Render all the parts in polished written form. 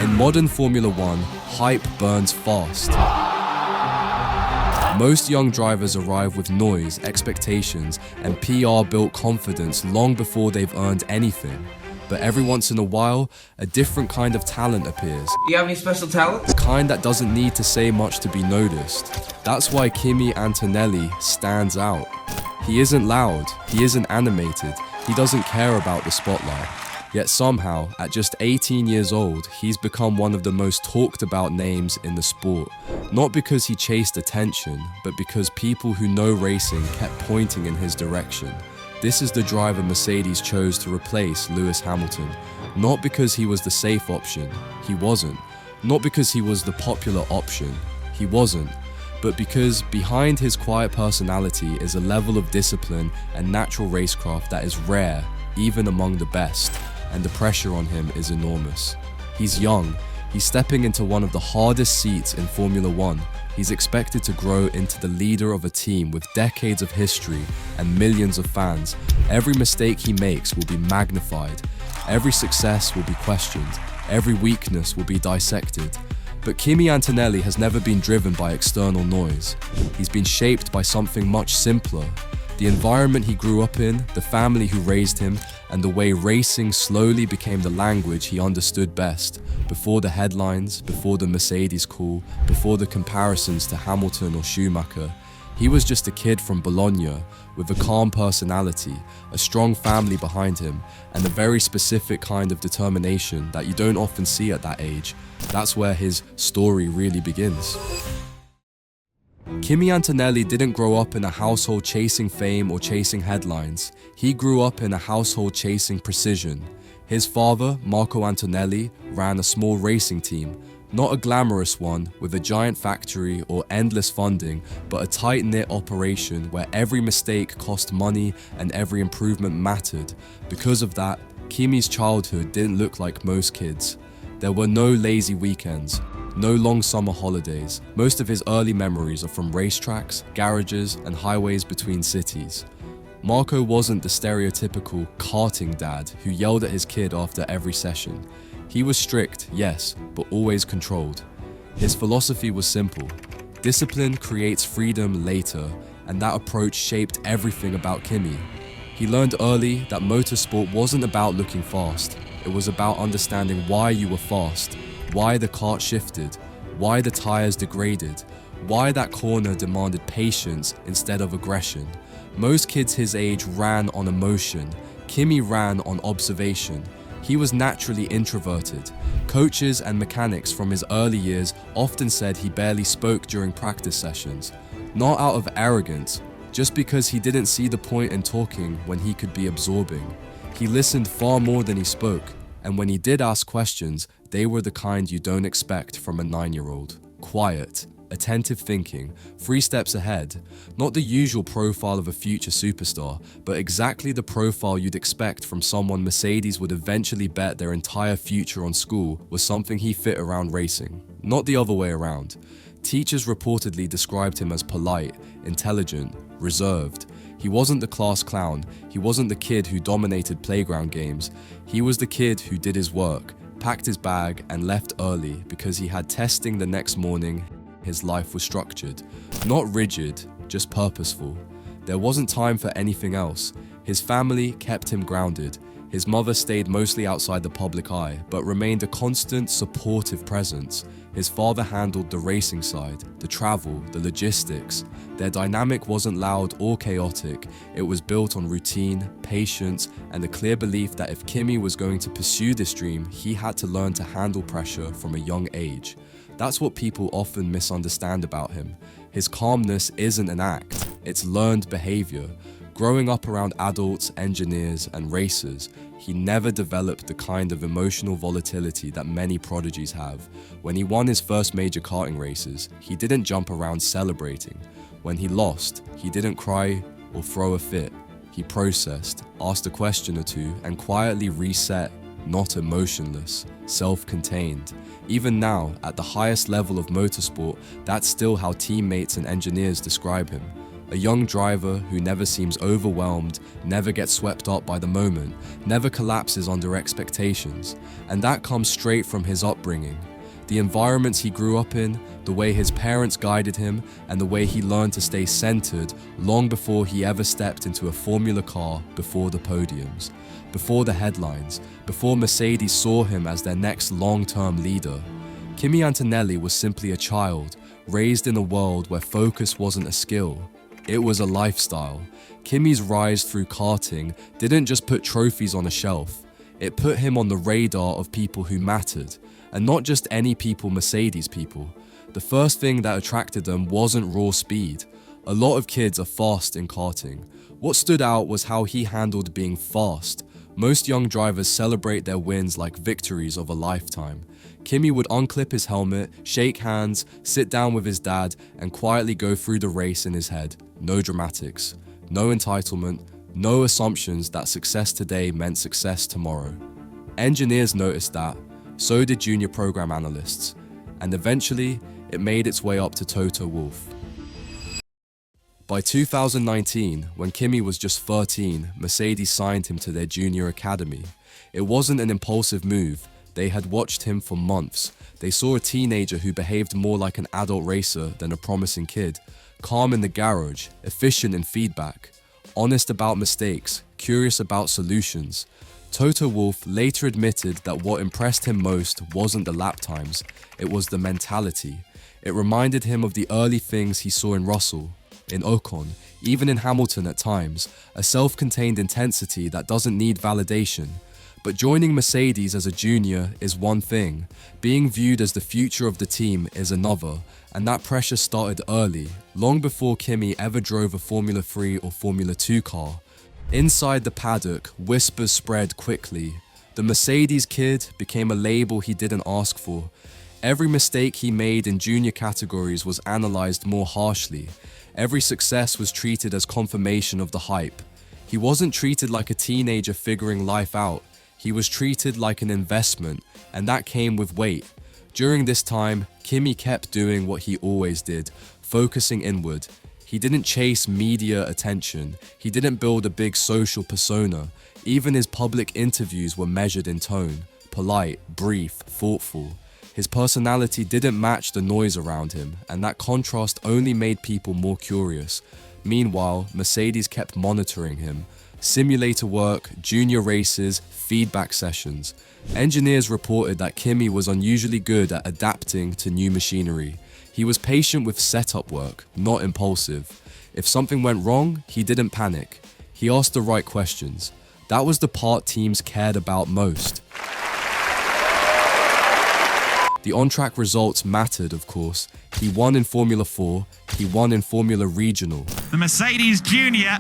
In modern Formula One, hype burns fast. Most young drivers arrive with noise, expectations, and PR-built confidence long before they've earned anything. But every once in a while, a different kind of talent appears. Do you have any special talents? The kind that doesn't need to say much to be noticed. That's why Kimi Antonelli stands out. He isn't loud, he isn't animated, he doesn't care about the spotlight. Yet somehow, at just 18 years old, he's become one of the most talked about names in the sport. Not because he chased attention, but because people who know racing kept pointing in his direction. This is the driver Mercedes chose to replace Lewis Hamilton. Not because he was the safe option, he wasn't. Not because he was the popular option, he wasn't. But because behind his quiet personality is a level of discipline and natural racecraft that is rare, even among the best. And the pressure on him is enormous. He's young, he's stepping into one of the hardest seats in Formula One. He's expected to grow into the leader of a team with decades of history and millions of fans. Every mistake he makes will be magnified. Every success will be questioned. Every weakness will be dissected. But Kimi Antonelli has never been driven by external noise. He's been shaped by something much simpler. The environment he grew up in, the family who raised him, and the way racing slowly became the language he understood best. Before the headlines, before the Mercedes call, before the comparisons to Hamilton or Schumacher. He was just a kid from Bologna with a calm personality, a strong family behind him, and a very specific kind of determination that you don't often see at that age. That's where his story really begins. Kimi Antonelli didn't grow up in a household chasing fame or chasing headlines. He grew up in a household chasing precision. His father, Marco Antonelli, ran a small racing team. Not a glamorous one with a giant factory or endless funding, but a tight-knit operation where every mistake cost money and every improvement mattered. Because of that, Kimi's childhood didn't look like most kids. There were no lazy weekends. No long summer holidays. Most of his early memories are from racetracks, garages, and highways between cities. Marco wasn't the stereotypical karting dad who yelled at his kid after every session. He was strict, yes, but always controlled. His philosophy was simple. Discipline creates freedom later, and that approach shaped everything about Kimi. He learned early that motorsport wasn't about looking fast. It was about understanding why you were fast. Why the kart shifted, why the tires degraded, why that corner demanded patience instead of aggression. Most kids his age ran on emotion. Kimi ran on observation. He was naturally introverted. Coaches and mechanics from his early years often said he barely spoke during practice sessions. Not out of arrogance, just because he didn't see the point in talking when he could be absorbing. He listened far more than he spoke. And when he did ask questions, they were the kind you don't expect from a 9-year-old. Quiet, attentive thinking, 3 steps ahead. Not the usual profile of a future superstar, but exactly the profile you'd expect from someone Mercedes would eventually bet their entire future on school was something he fit around racing. Not the other way around. Teachers reportedly described him as polite, intelligent, reserved. He wasn't the class clown, he wasn't the kid who dominated playground games. He was the kid who did his work, packed his bag and left early because he had testing the next morning. His life was structured, not rigid, just purposeful. There wasn't time for anything else. His family kept him grounded. His mother stayed mostly outside the public eye, but remained a constant, supportive presence. His father handled the racing side, the travel, the logistics. Their dynamic wasn't loud or chaotic. It was built on routine, patience, and the clear belief that if Kimi was going to pursue this dream, he had to learn to handle pressure from a young age. That's what people often misunderstand about him. His calmness isn't an act, it's learned behavior. Growing up around adults, engineers, and racers, he never developed the kind of emotional volatility that many prodigies have. When he won his first major karting races, he didn't jump around celebrating. When he lost, he didn't cry or throw a fit. He processed, asked a question or two, and quietly reset, not emotionless, self-contained. Even now, at the highest level of motorsport, that's still how teammates and engineers describe him. a young driver who never seems overwhelmed, never gets swept up by the moment, never collapses under expectations, and that comes straight from his upbringing. The environments he grew up in, the way his parents guided him, and the way he learned to stay centered long before he ever stepped into a Formula car, before the podiums, before the headlines, before Mercedes saw him as their next long-term leader. Kimi Antonelli was simply a child, raised in a world where focus wasn't a skill, it was a lifestyle. Kimi's rise through karting didn't just put trophies on a shelf, it put him on the radar of people who mattered, and not just any people, Mercedes people. The first thing that attracted them wasn't raw speed. A lot of kids are fast in karting. What stood out was how he handled being fast. Most young drivers celebrate their wins like victories of a lifetime. Kimi would unclip his helmet, shake hands, sit down with his dad, and quietly go through the race in his head. No dramatics, no entitlement, no assumptions that success today meant success tomorrow. Engineers noticed that, so did junior program analysts, and eventually it made its way up to Toto Wolff. By 2019, when Kimi was just 13, Mercedes signed him to their junior academy. It wasn't an impulsive move. They had watched him for months. They saw a teenager who behaved more like an adult racer than a promising kid, calm in the garage, efficient in feedback, honest about mistakes, curious about solutions. Toto Wolff later admitted that what impressed him most wasn't the lap times, it was the mentality. It reminded him of the early things he saw in Russell, in Ocon, even in Hamilton at times, a self-contained intensity that doesn't need validation. But joining Mercedes as a junior is one thing, being viewed as the future of the team is another, and that pressure started early, long before Kimi ever drove a Formula 3 or Formula 2 car. Inside the paddock, whispers spread quickly. The Mercedes kid became a label he didn't ask for. Every mistake he made in junior categories was analyzed more harshly. Every success was treated as confirmation of the hype. He wasn't treated like a teenager figuring life out. He was treated like an investment, and that came with weight. During this time, Kimi kept doing what he always did, focusing inward. He didn't chase media attention. He didn't build a big social persona. Even his public interviews were measured in tone, polite, brief, thoughtful. His personality didn't match the noise around him, and that contrast only made people more curious. Meanwhile, Mercedes kept monitoring him. Simulator work, junior races, feedback sessions. Engineers reported that Kimi was unusually good at adapting to new machinery. He was patient with setup work, not impulsive. If something went wrong, he didn't panic. He asked the right questions. That was the part teams cared about most. The on-track results mattered, of course. He won in Formula 4, he won in Formula Regional. The Mercedes Junior,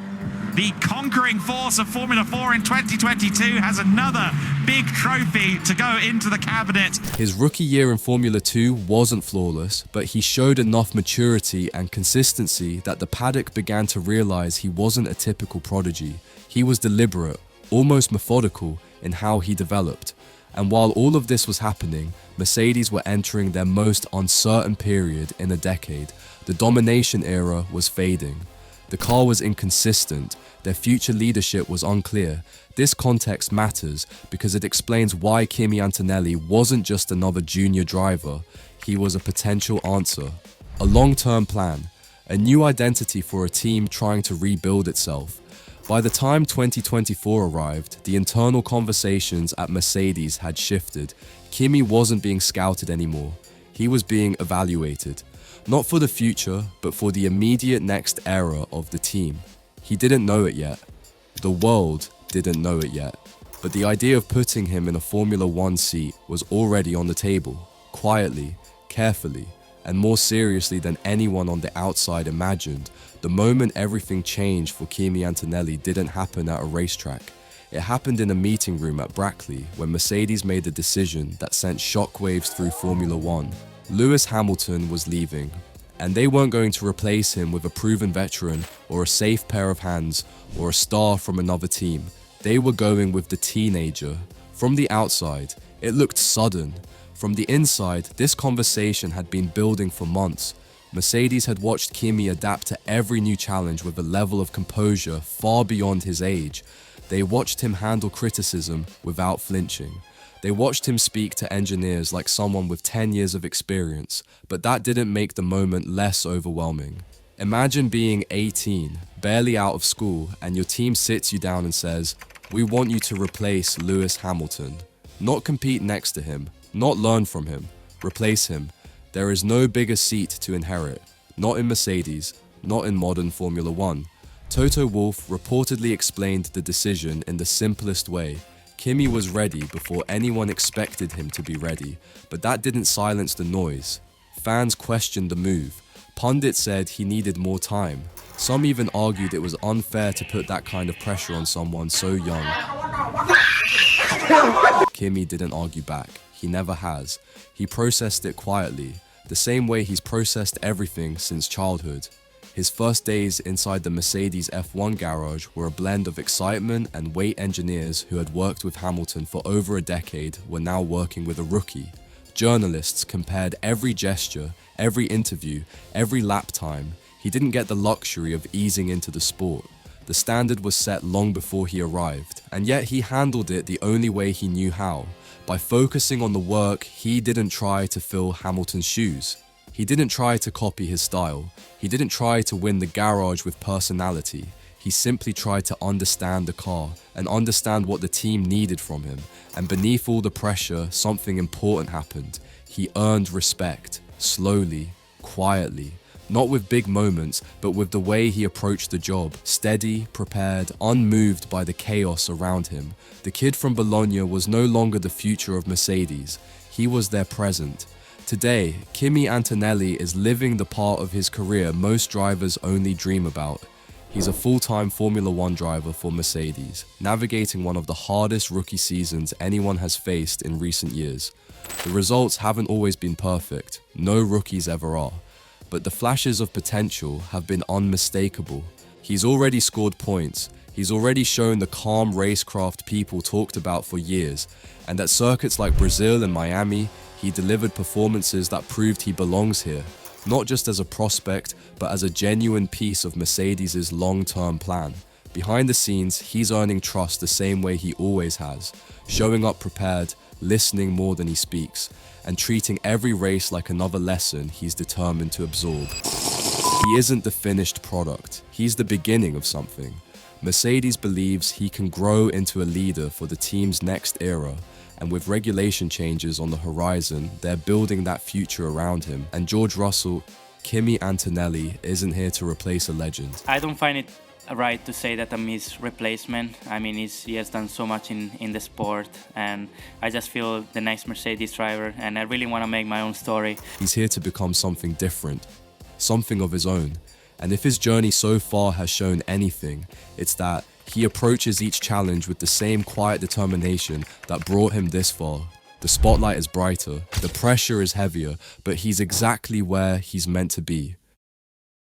the conquering force of Formula 4 in 2022, has another big trophy to go into the cabinet. His rookie year in Formula 2 wasn't flawless, but he showed enough maturity and consistency that the paddock began to realize he wasn't a typical prodigy. He was deliberate, almost methodical in how he developed. And while all of this was happening, Mercedes were entering their most uncertain period in a decade. The domination era was fading. The car was inconsistent. Their future leadership was unclear. This context matters because it explains why Kimi Antonelli wasn't just another junior driver. He was a potential answer. A long-term plan. A new identity for a team trying to rebuild itself. By the time 2024 arrived, the internal conversations at Mercedes had shifted. Kimi wasn't being scouted anymore. He was being evaluated. Not for the future, but for the immediate next era of the team. He didn't know it yet. The world didn't know it yet. But the idea of putting him in a Formula 1 seat was already on the table, quietly, carefully, and more seriously than anyone on the outside imagined. The moment everything changed for Kimi Antonelli didn't happen at a racetrack. It happened in a meeting room at Brackley when Mercedes made a decision that sent shockwaves through Formula 1. Lewis Hamilton was leaving, and they weren't going to replace him with a proven veteran or a safe pair of hands or a star from another team. They were going with the teenager. From the outside, it looked sudden. From the inside, this conversation had been building for months. Mercedes had watched Kimi adapt to every new challenge with a level of composure far beyond his age. They watched him handle criticism without flinching. They watched him speak to engineers like someone with 10 years of experience, but that didn't make the moment less overwhelming. Imagine being 18, barely out of school, and your team sits you down and says, "We want you to replace Lewis Hamilton." Not compete next to him, not learn from him, replace him. There is no bigger seat to inherit, not in Mercedes, not in modern Formula One. Toto Wolff reportedly explained the decision in the simplest way. Kimi was ready before anyone expected him to be ready, but that didn't silence the noise. Fans questioned the move. Pundits said he needed more time. Some even argued it was unfair to put that kind of pressure on someone so young. Kimi didn't argue back. He never has. He processed it quietly, the same way he's processed everything since childhood. His first days inside the Mercedes F1 garage were a blend of excitement, and Wait engineers who had worked with Hamilton for over a decade were now working with a rookie. Journalists compared every gesture, every interview, every lap time. He didn't get the luxury of easing into the sport. The standard was set long before he arrived, and yet he handled it the only way he knew how. By focusing on the work, he didn't try to fill Hamilton's shoes. He didn't try to copy his style. He didn't try to win the garage with personality. He simply tried to understand the car and understand what the team needed from him. And beneath all the pressure, something important happened. He earned respect, slowly, quietly. Not with big moments, but with the way he approached the job. Steady, prepared, unmoved by the chaos around him. The kid from Bologna was no longer the future of Mercedes. He was their present. Today, Kimi Antonelli is living the part of his career most drivers only dream about. He's a full-time Formula One driver for Mercedes, navigating one of the hardest rookie seasons anyone has faced in recent years. The results haven't always been perfect. No rookies ever are. But the flashes of potential have been unmistakable. He's already scored points. He's already shown the calm racecraft people talked about for years. And at circuits like Brazil and Miami, he delivered performances that proved he belongs here. Not just as a prospect, but as a genuine piece of Mercedes' long-term plan. Behind the scenes, he's earning trust the same way he always has, showing up prepared, listening more than he speaks, and treating every race like another lesson he's determined to absorb. He isn't the finished product, he's the beginning of something. Mercedes believes he can grow into a leader for the team's next era, and with regulation changes on the horizon, they're building that future around him. And George Russell, Kimi Antonelli isn't here to replace a legend. I don't find it right to say that I'm his replacement. I mean, he has done so much in the sport, and I just feel the next Mercedes driver, and I really want to make my own story. He's here to become something different, something of his own. And if his journey so far has shown anything, it's that he approaches each challenge with the same quiet determination that brought him this far. The spotlight is brighter, the pressure is heavier, but he's exactly where he's meant to be.